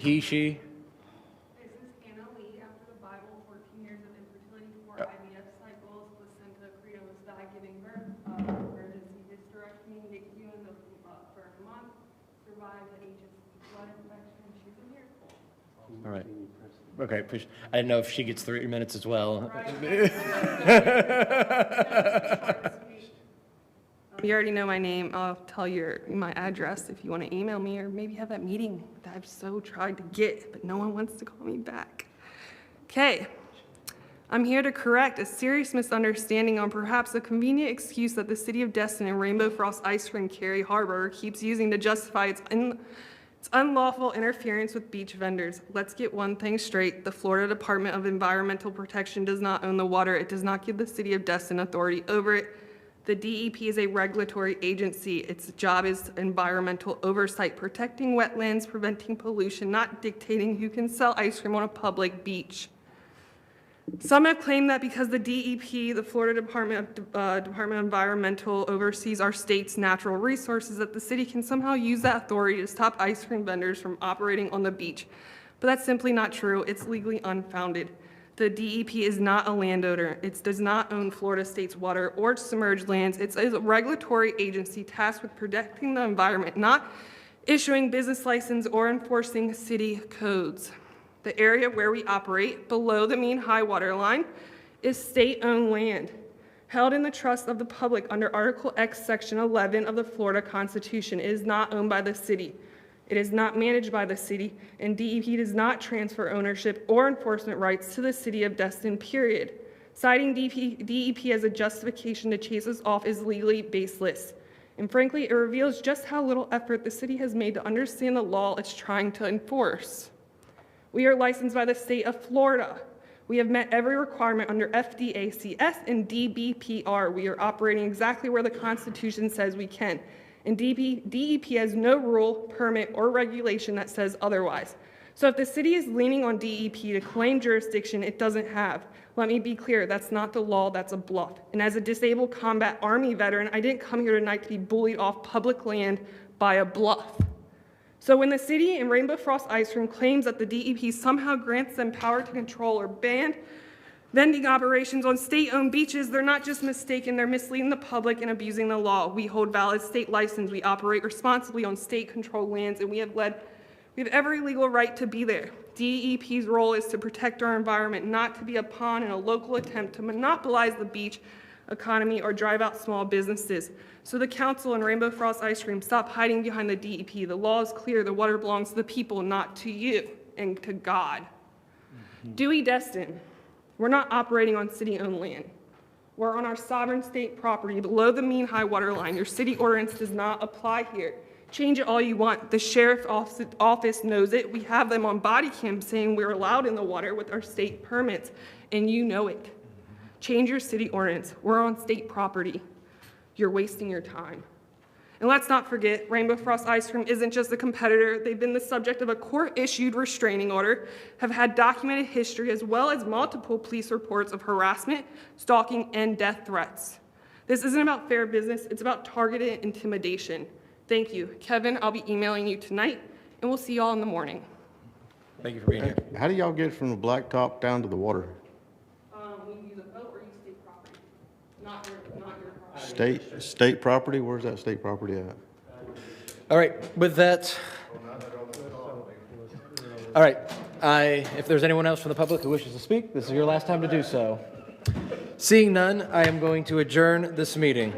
he, she? This is Anna Lee. After the Bible, 14 years of infertility, 4 IVF cycles, placenta Credo was die giving birth, emergency hysterectomy, NICU in the for a month, survived the HSV blood infection. She's a miracle. All right. Okay, I didn't know if she gets 3 minutes as well. You already know my name. I'll tell you my address if you want to email me or maybe have that meeting that I've so tried to get, but no one wants to call me back. Okay. I'm here to correct a serious misunderstanding on perhaps a convenient excuse that the City of Destin and Rainbow Frost Ice Cream Cary Harbor keeps using to justify its unlawful interference with beach vendors. Let's get one thing straight. The Florida Department of Environmental Protection does not own the water. It does not give the City of Destin authority over it. The DEP is a regulatory agency. Its job is environmental oversight, protecting wetlands, preventing pollution, not dictating who can sell ice cream on a public beach. Some have claimed that because the DEP, the Florida Department of Environmental, oversees our state's natural resources, that the city can somehow use that authority to stop ice cream vendors from operating on the beach. But that's simply not true. It's legally unfounded. The DEP is not a landowner. It does not own Florida state's water or submerged lands. It's a regulatory agency tasked with protecting the environment, not issuing business license or enforcing city codes. The area where we operate, below the mean high water line, is state-owned land, held in the trust of the public under Article X, Section 11 of the Florida Constitution. It is not owned by the city. It is not managed by the city, and DEP does not transfer ownership or enforcement rights to the City of Destin, period. Citing DEP as a justification to chase us off is legally baseless. And frankly, it reveals just how little effort the city has made to understand the law it's trying to enforce. We are licensed by the state of Florida. We have met every requirement under FDACS and DBPR. We are operating exactly where the Constitution says we can. And DEP has no rule, permit, or regulation that says otherwise. So if the city is leaning on DEP to claim jurisdiction it doesn't have, let me be clear, that's not the law, that's a bluff. And as a disabled combat Army veteran, I didn't come here tonight to be bullied off public land by a bluff. So when the city and Rainbow Frost Ice Cream claims that the DEP somehow grants them power to control or ban vending operations on state-owned beaches, they're not just mistaken, they're misleading the public and abusing the law. We hold valid state license, we operate responsibly on state-controlled lands, and we have every legal right to be there. DEP's role is to protect our environment, not to be a pawn in a local attempt to monopolize the beach economy or drive out small businesses. So the council and Rainbow Frost Ice Cream, stop hiding behind the DEP. The law is clear, the water belongs to the people, not to you and to God. Dewey Destin. We're not operating on city-owned land. We're on our sovereign state property below the mean high water line. Your city ordinance does not apply here. Change it all you want. The sheriff's office knows it. We have them on body cam saying we're allowed in the water with our state permits, and you know it. Change your city ordinance. We're on state property. You're wasting your time. And let's not forget, Rainbow Frost Ice Cream isn't just a competitor. They've been the subject of a court-issued restraining order, have had documented history, as well as multiple police reports of harassment, stalking, and death threats. This isn't about fair business. It's about targeted intimidation. Thank you. Kevin, I'll be emailing you tonight, and we'll see y'all in the morning. Thank you for being here. How do y'all get from the blacktop down to the water? We use a boat or use state property, not your property. State property? Where's that state property at? All right, with that, all right, if there's anyone else from the public who wishes to speak, this is your last time to do so. Seeing none, I am going to adjourn this meeting.